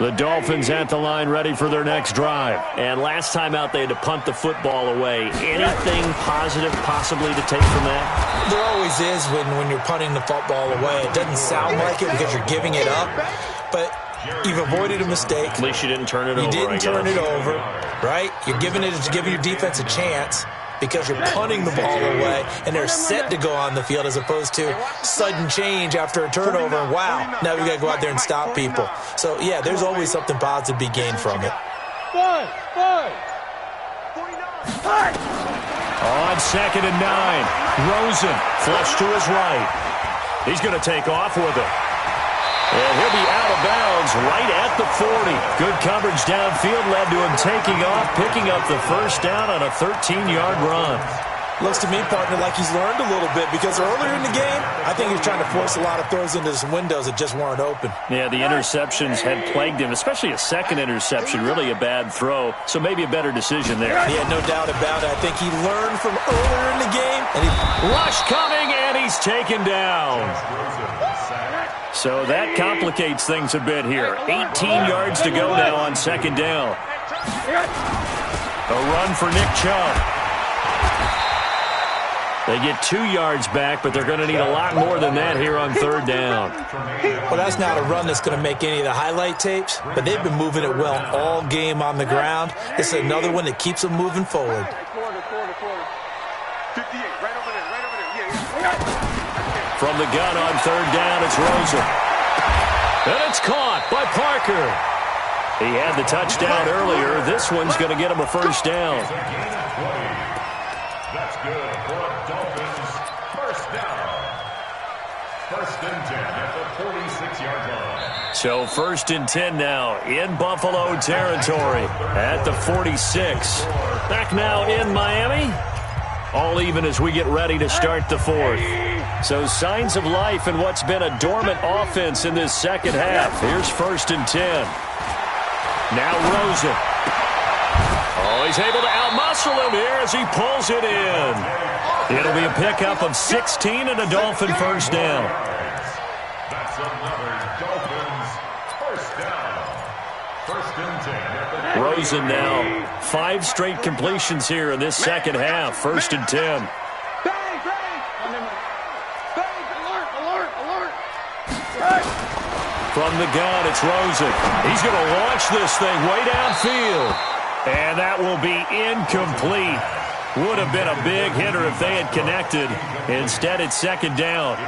Speaker 2: The Dolphins at the line ready for their next drive. And last time out they had to punt the football away. Anything positive possibly to take from that?
Speaker 4: There always is when you're punting the football away. It doesn't sound like it because you're giving it up, but you've avoided a mistake.
Speaker 2: At least you didn't turn it over.
Speaker 4: You didn't turn it over, right? You're giving your defense a chance because you're punting the ball away, and they're set to go on the field as opposed to sudden change after a turnover. Wow, now we got to go out there and stop people. So, yeah, there's always something positive to be gained from it.
Speaker 3: Five.
Speaker 2: On 2nd and 9, Rosen flush to his right. He's going to take off with it. And he'll be out of bounds right at the 40. Good coverage downfield led to him taking off, picking up the first down on a 13-yard run.
Speaker 4: Looks to me, partner, like he's learned a little bit because earlier in the game, I think he was trying to force a lot of throws into some windows that just weren't open.
Speaker 2: Yeah, the interceptions had plagued him, especially a second interception, really a bad throw. So maybe a better decision there.
Speaker 4: Yeah, no doubt about it. I think he learned from earlier in the game.
Speaker 2: Rush coming, and he's taken down. So that complicates things a bit here. 18 yards to go now on 2nd down. A run for Nick Chubb. They get 2 yards back, but they're going to need a lot more than that here on 3rd down.
Speaker 4: Well, that's not a run that's going to make any of the highlight tapes, but they've been moving it well all game on the ground. This is another one that keeps them moving forward.
Speaker 3: 58, right over there. Yeah.
Speaker 2: From the gun on 3rd down, it's Rosen. And it's caught by Parker. He had the touchdown earlier. This one's going to get him a first down.
Speaker 5: That's good for a Dolphins first down. 1st and 10 at the 46-yard line.
Speaker 2: So 1st and 10 now in Buffalo territory at the 46. Back now in Miami. All even as we get ready to start the 4th. So signs of life in what's been a dormant offense in this second half. Here's 1st and 10. Now Rosen. Oh, he's able to outmuscle him here as he pulls it in. It'll be a pickup of 16 and a Dolphin first down.
Speaker 5: That's another Dolphins first down. 1st and 10 at the
Speaker 2: Rosen now 5 straight completions here in this second half. 1st and 10. From the gun, it's Rosen. He's going to launch this thing way downfield. And that will be incomplete. Would have been a big hitter if they had connected. Instead, it's second down.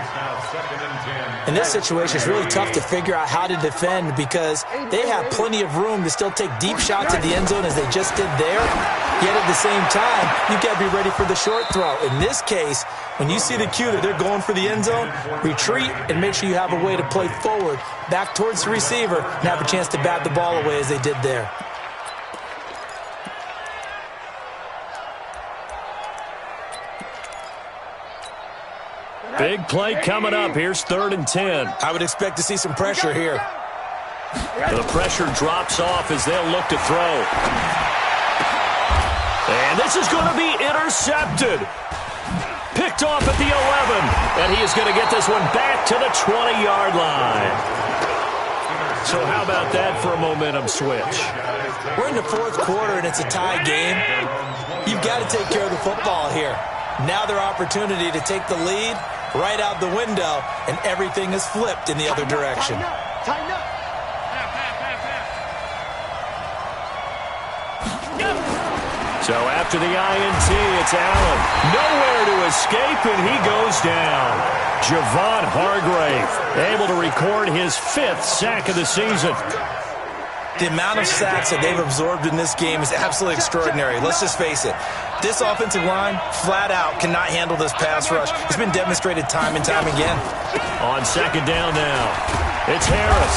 Speaker 4: In this situation, it's really tough to figure out how to defend because they have plenty of room to still take deep shots at the end zone as they just did there. Yet at the same time, you've got to be ready for the short throw. In this case, when you see the cue that they're going for the end zone, retreat and make sure you have a way to play forward, back towards the receiver, and have a chance to bat the ball away as they did there.
Speaker 2: Big play coming up. Here's 3rd and 10.
Speaker 4: I would expect to see some pressure here.
Speaker 2: The pressure drops off as they'll look to throw. And this is going to be intercepted. Picked off at the 11. And he is going to get this one back to the 20-yard line. So how about that for a momentum switch?
Speaker 4: We're in the 4th quarter, and it's a tie game. You've got to take care of the football here. Now their opportunity to take the lead right out the window, and everything is flipped in the other direction.
Speaker 3: Tighten up.
Speaker 2: So after the INT, it's Allen. Nowhere to escape, and he goes down. Javon Hargrave able to record his 5th sack of the season.
Speaker 4: The amount of sacks that they've absorbed in this game is absolutely extraordinary. Let's just face it. This offensive line, flat out, cannot handle this pass rush. It's been demonstrated time and time again.
Speaker 2: On second down now, it's Harris.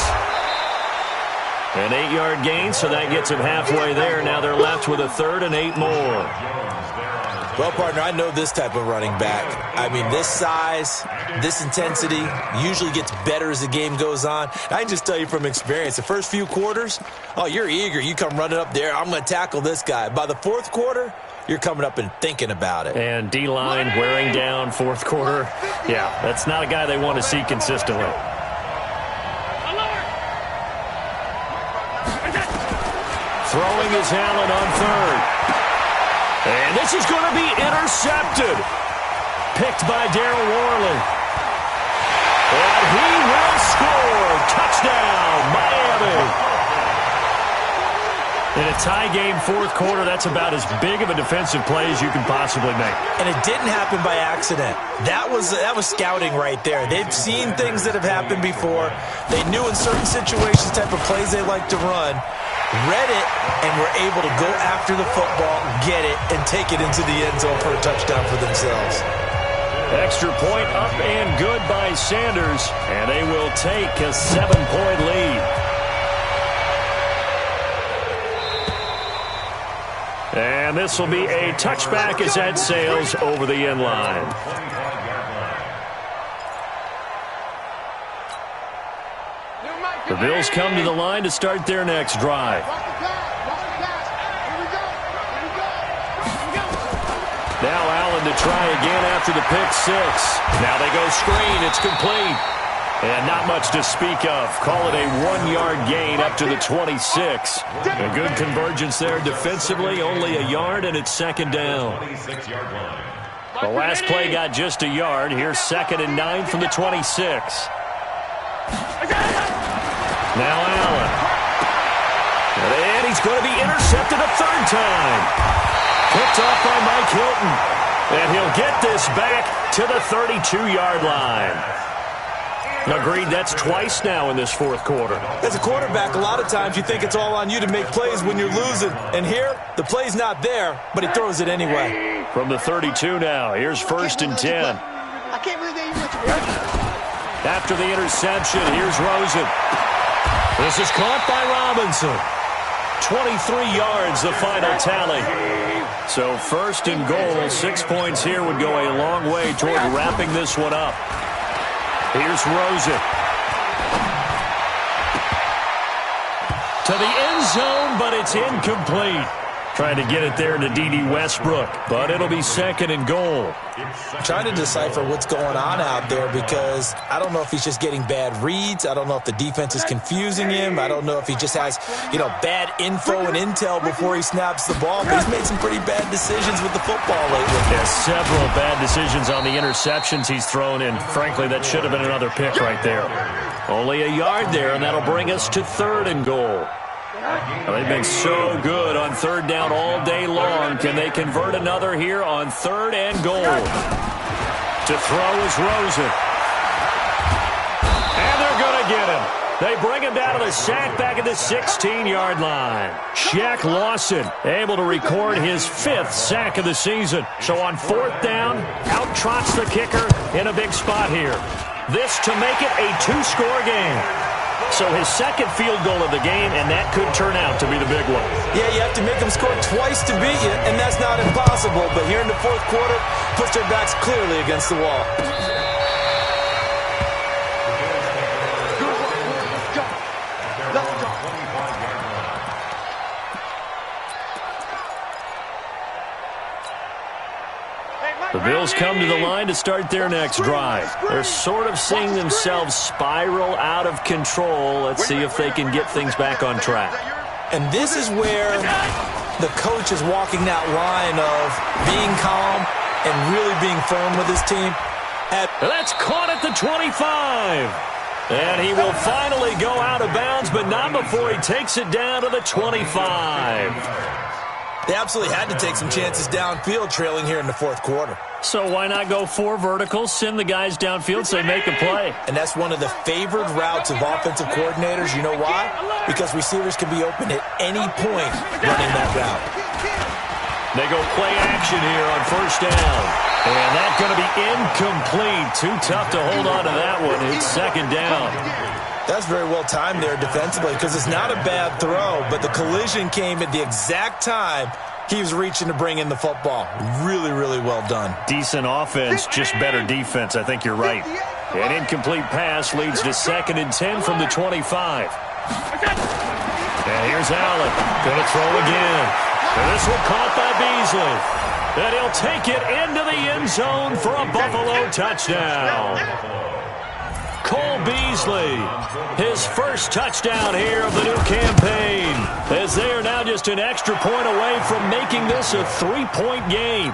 Speaker 2: An 8-yard gain, so that gets him halfway there. Now they're left with a 3rd and 8 more.
Speaker 4: Well, partner, I know this type of running back. I mean, this size, this intensity usually gets better as the game goes on. I can just tell you from experience, the first few quarters, oh, you're eager. You come running up there, I'm going to tackle this guy. By the 4th quarter, you're coming up and thinking about it.
Speaker 2: And D-line wearing down 4th quarter. Yeah, that's not a guy they want to see consistently. Throwing is Allen on 3rd. And this is going to be intercepted. Picked by Darryl Worley. And he will score. Touchdown, Miami. In a tie game 4th quarter, that's about as big of a defensive play as you can possibly make.
Speaker 4: And it didn't happen by accident. That was scouting right there. They've seen things that have happened before. They knew in certain situations the type of plays they like to run. Read it, and were able to go after the football, get it, and take it into the end zone for a touchdown for themselves.
Speaker 2: Extra point up and good by Sanders, and they will take a 7-point lead. And this will be a touchback as that sails over the end line. The Bills come to the line to start their next drive. Now Allen to try again after the pick 6. Now they go screen. It's complete. And not much to speak of. Call it a 1-yard gain up to the 26. A good convergence there defensively. Only a yard, and it's second down. The last play got just a yard. Here's 2nd and 9 from the 26. Now Allen. And he's going to be intercepted a 3rd time. Picked off by Mike Hilton. And he'll get this back to the 32-yard line. Agreed, that's twice now in this 4th quarter.
Speaker 4: As a quarterback, a lot of times you think it's all on you to make plays when you're losing. And here, the play's not there, but he throws it anyway.
Speaker 2: From the 32 now, here's 1st and 10.
Speaker 3: I can't believe they even
Speaker 2: After the interception, here's Rosen. This is caught by Robinson. 23 yards, the final tally. So 1st and goal, 6 points here would go a long way toward wrapping this one up. Here's Rosen. To the end zone, but it's incomplete. Trying to get it there to D.D. Westbrook, but it'll be 2nd and goal.
Speaker 4: I'm trying to decipher what's going on out there because I don't know if he's just getting bad reads. I don't know if the defense is confusing him. I don't know if he just has, bad info and intel before he snaps the ball. But he's made some pretty bad decisions with the football lately.
Speaker 2: Yeah, several bad decisions on the interceptions he's thrown in. Frankly, that should have been another pick right there. Only a yard there, and that'll bring us to 3rd and goal. Well, they've been so good on 3rd down all day long. Can they convert another here on 3rd and goal? To throw is Rosen. And they're going to get him. They bring him down to the sack back at the 16-yard line. Shaq Lawson able to record his 5th sack of the season. So on 4th down, out trots the kicker in a big spot here. This to make it a 2-score game. So his 2nd field goal of the game, and that could turn out to be the big one.
Speaker 4: Yeah, you have to make them score twice to beat you, and that's not impossible. But here in the 4th quarter, puts their backs clearly against the wall.
Speaker 2: The Bills come to the line to start their next drive. They're sort of seeing themselves spiral out of control. Let's see if they can get things back on track.
Speaker 4: And this is where the coach is walking that line of being calm and really being firm with his team.
Speaker 2: That's caught at the 25. And he will finally go out of bounds, but not before he takes it down to the 25.
Speaker 4: They absolutely had to take some chances downfield trailing here in the 4th quarter.
Speaker 2: So why not go 4 verticals, send the guys downfield, say make a play?
Speaker 4: And that's one of the favored routes of offensive coordinators. You know why? Because receivers can be open at any point running that route.
Speaker 2: They go play action here on 1st down. And that's going to be incomplete. Too tough to hold on to that one. It's 2nd down.
Speaker 4: That's very well timed there defensively because it's not a bad throw, but the collision came at the exact time he was reaching to bring in the football. Really, really well done.
Speaker 2: Decent offense, just better defense. I think you're right. An incomplete pass leads to 2nd and 10 from the 25. And here's Allen. Going to throw again. And this one caught by Beasley. And he'll take it into the end zone for a Buffalo touchdown. Cole Beasley, his first touchdown here of the new campaign, as they are now just an extra point away from making this a 3-point game.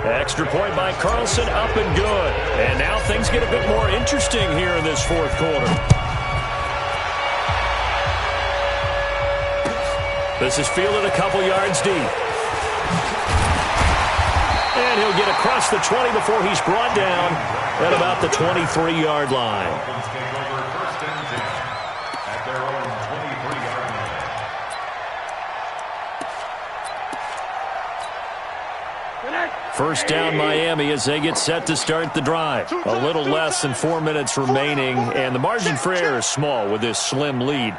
Speaker 2: Extra point by Carlson, up and good. And now things get a bit more interesting here in this 4th quarter. This is fielded a couple yards deep. And he'll get across the 20 before he's brought down at about the 23-yard line. First down Miami as they get set to start the drive. A little less than 4 minutes remaining, and the margin for error is small with this slim lead.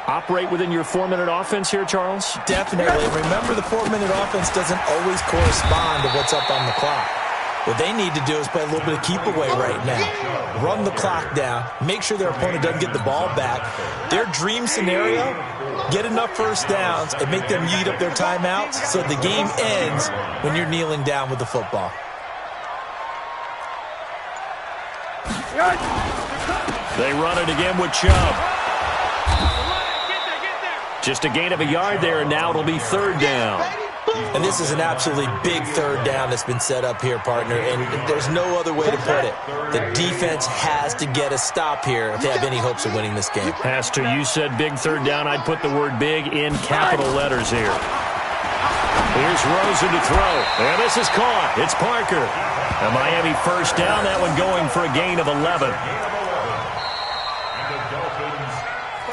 Speaker 2: Operate within your 4-minute offense here, Charles?
Speaker 4: Definitely. Remember, the 4-minute offense doesn't always correspond to what's up on the clock. What they need to do is play a little bit of keep away right now. Run the clock down. Make sure their opponent doesn't get the ball back. Their dream scenario, get enough first downs and make them eat up their timeouts so the game ends when you're kneeling down with the football.
Speaker 2: They run it again with Chubb. Just a gain of a yard there, and now it'll be 3rd down.
Speaker 4: And this is an absolutely big 3rd down that's been set up here, partner, and there's no other way to put it. The defense has to get a stop here if they have any hopes of winning this game.
Speaker 2: Has to. You said big 3rd down. I'd put the word big in capital letters here. Here's Rosen to throw. And this is caught. It's Parker. A Miami 1st down. That one going for a gain of 11.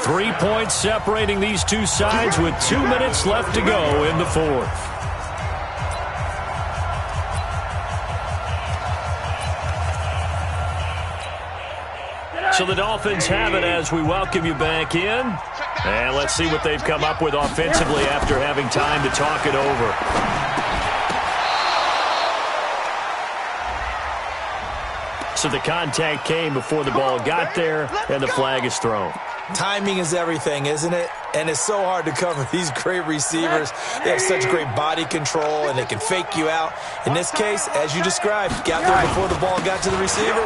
Speaker 2: 3 points separating these two sides with 2 minutes left to go in the 4th. So the Dolphins have it as we welcome you back in. And let's see what they've come up with offensively after having time to talk it over. So the contact came before the ball got there, and the flag is thrown.
Speaker 4: Timing is everything, isn't it? And it's so hard to cover these great receivers. They have such great body control, and they can fake you out. In this case, as you described, got there before the ball got to the receiver.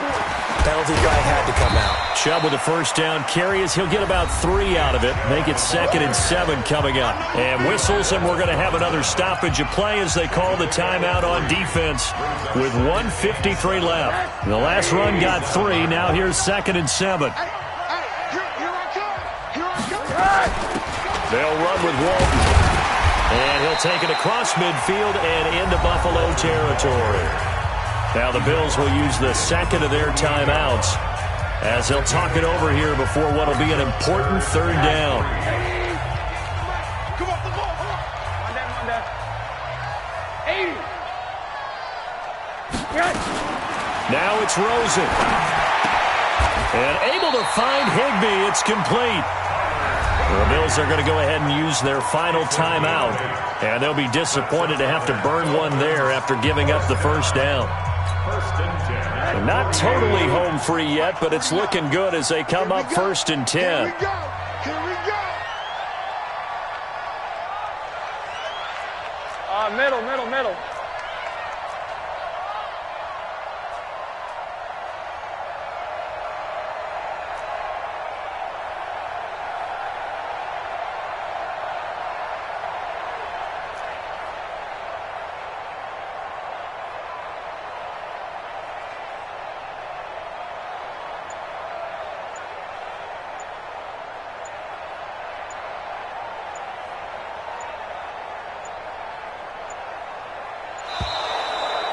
Speaker 4: Penalty flag had to come out.
Speaker 2: Chubb with a 1st down carry as he'll get about 3 out of it. Make it 2nd and 7 coming up. And whistles, and we're going to have another stoppage of play as they call the timeout on defense with 1:53 left. The last run got 3. Now here's 2nd and 7. They'll run with Walton. And he'll take it across midfield and into Buffalo territory. Now the Bills will use the second of their timeouts as they'll talk it over here before what will be an important third down.
Speaker 3: Come on, come on, come on. One down. 80.
Speaker 2: Now it's Rosen. And able to find Higbee. It's complete. The Bills are going to go ahead and use their final timeout. And they'll be disappointed to have to burn one there after giving up the first down. Not totally home free yet, but it's looking good as they come up 1st and 10.
Speaker 3: Here we go. Middle.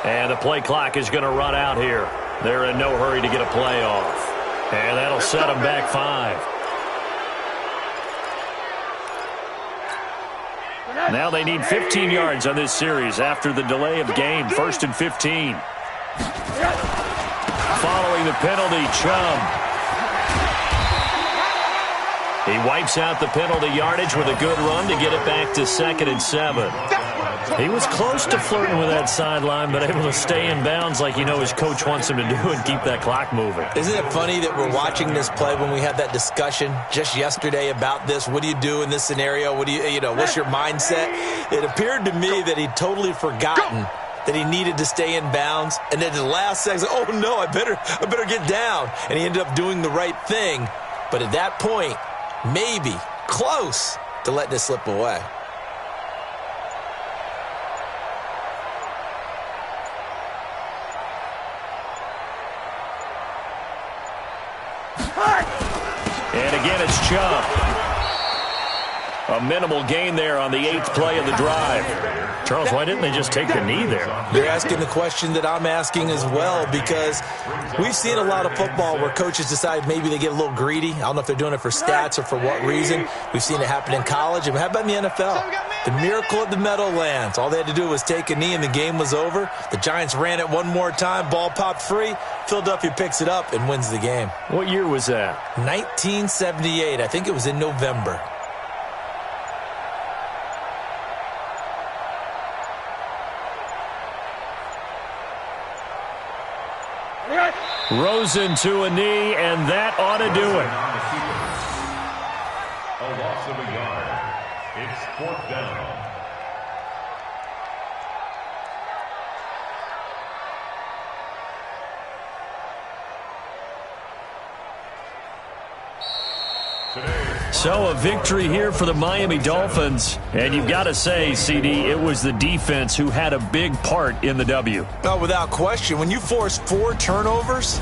Speaker 2: And the play clock is going to run out here. They're in no hurry to get a play off. And that'll set them back 5. Now they need 15 yards on this series after the delay of game. 1st and 15. Following the penalty, Chubb. He wipes out the penalty yardage with a good run to get it back to 2nd and 7. He was close to flirting with that sideline, but able to stay in bounds like his coach wants him to do and keep that clock moving.
Speaker 4: Isn't it funny that we're watching this play when we had that discussion just yesterday about this? What do you do in this scenario? What do what's your mindset? It appeared to me that he'd totally forgotten that he needed to stay in bounds, and then the last second, oh no, I better get down. And he ended up doing the right thing. But at that point, maybe close to letting it slip away.
Speaker 2: And again, it's Chubb. A minimal gain there on the 8th play of the drive. Charles, why didn't they just take the knee there?
Speaker 4: You're asking the question that I'm asking as well, because we've seen a lot of football where coaches decide maybe they get a little greedy. I don't know if they're doing it for stats or for what reason. We've seen it happen in college. And how about in the NFL? The miracle at the Meadowlands. All they had to do was take a knee and the game was over. The Giants ran it one more time. Ball popped free. Philadelphia picks it up and wins the game.
Speaker 2: What year was that?
Speaker 4: 1978. I think it was in November.
Speaker 2: Rosen to a knee, and that ought to do it.
Speaker 5: A loss of a yard. It's 4th down.
Speaker 2: So a victory here for the Miami Dolphins. And you've got to say, CD, it was the defense who had a big part in the W.
Speaker 4: Oh, without question. When you force 4 turnovers,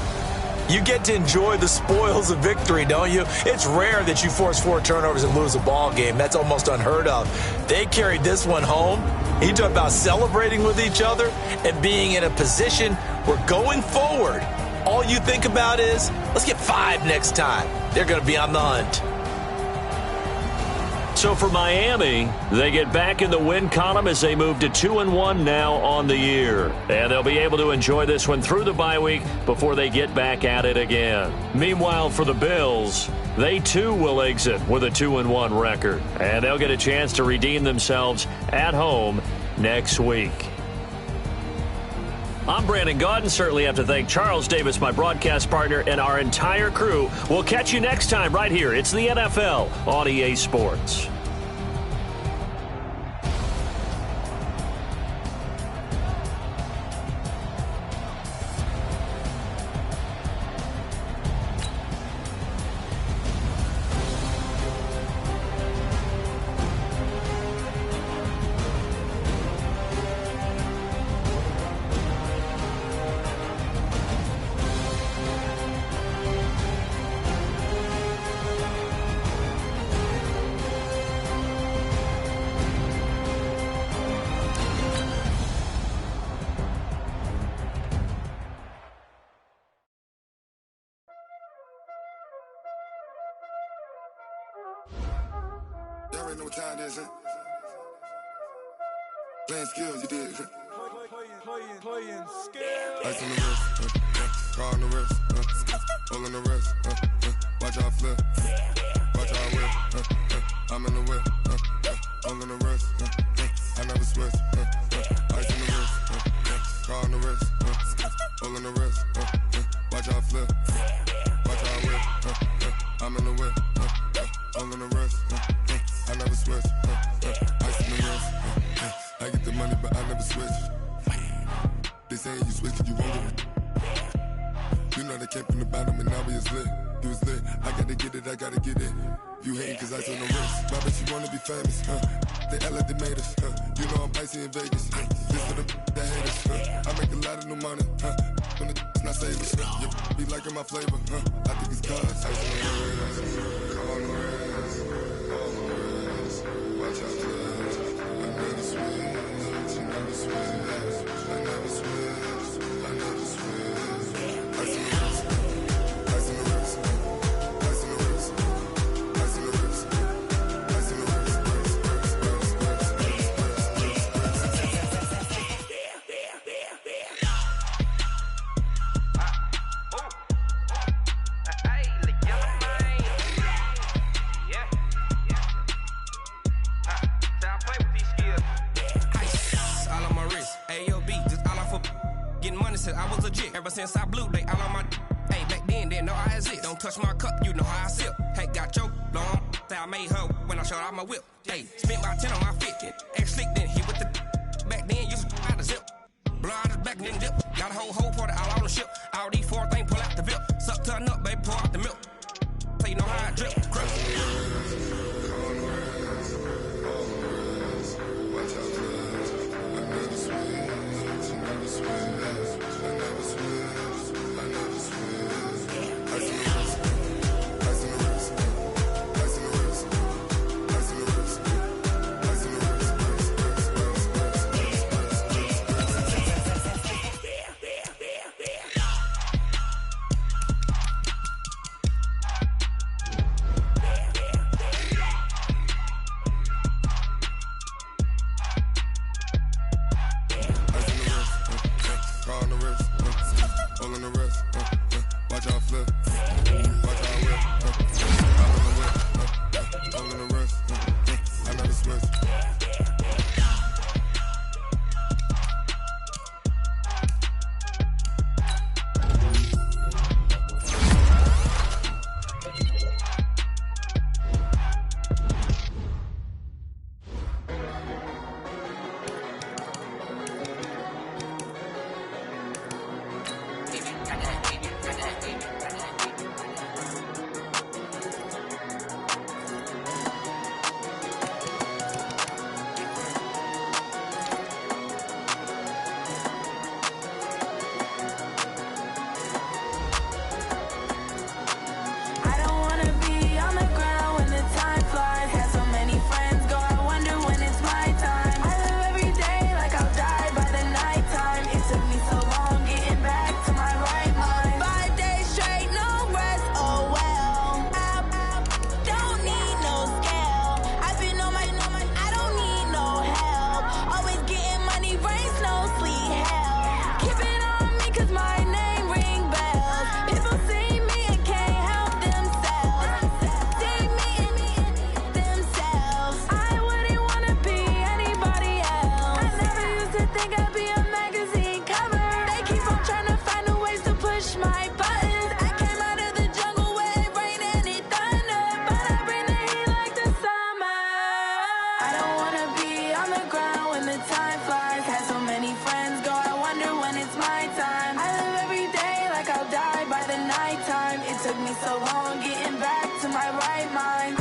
Speaker 4: you get to enjoy the spoils of victory, don't you? It's rare that you force 4 turnovers and lose a ball game. That's almost unheard of. They carried this one home. You talk about celebrating with each other and being in a position where going forward, all you think about is, let's get 5 next time. They're going to be on the hunt.
Speaker 2: So for Miami, they get back in the win column as they move to 2-1 now on the year. And they'll be able to enjoy this one through the bye week before they get back at it again. Meanwhile, for the Bills, they too will exit with a 2-1 record. And they'll get a chance to redeem themselves at home next week. I'm Brandon Gaudin. Certainly have to thank Charles Davis, my broadcast partner, and our entire crew. We'll catch you next time right here. It's the NFL on EA Sports.
Speaker 6: Y'all already know what time it is, huh? Playing skills, you did.
Speaker 7: Playing skills.
Speaker 6: Ice on the wrist, car on the wrist, hole in the wrist, watch out flip, watch out whip, I'm in the whip, hole in the wrist, I never switch, ice on the wrist, car on the wrist, hole in the wrist, watch out flip, watch out whip, I'm in the whip, hole in the wrist, I never switch, ice on the wrist, I get the money but I never switch. They saying you switch, you won't get it. You know they came from the bottom and now we is lit. You was lit, I gotta get it, I gotta get it. You hating cause I on the wrist. My bitch, you wanna be famous, They act like they made us, You know I'm icy in Vegas, This for the that hate us, I make a lot of new money, When the not savers, You be liking my flavor, I think it's cause I on the wrist, car on the wrist, all on the wrist. Watch out, cuz I never switch, I never switch. I never switch, I never switch. Ice in the wrist, ice in the wrist, ice in the wrist, ice in the wrist, ice in the wrist,
Speaker 8: I was legit. Ever since I blew, they all on my hey, back then, didn't know I exist. Don't touch my cup, you know how I sip. Hey, got your long, say I made her when I showed out my whip. Hey, spent about 10 on my 50. Ex-slick, then hit with the back then, used to out the zip. Blow out his back, then dip. Got a whole party all on the ship. All these four things, pull out the VIP. Suck to a nut, baby, pour out the milk. So you know how I drip. Crap.
Speaker 6: watch out, cuz I never switch, I never switch. I never switch, I never switch. Ice in the wrist, ice in the wrist, ice in the wrist, ice in the wrist, ice in the wrist, car on the wrist, hole in the wrist, watch out flip, watch out whip, I'm in the whip, hole in the wrist, I never switch.
Speaker 9: Took me so long getting back to my right mind.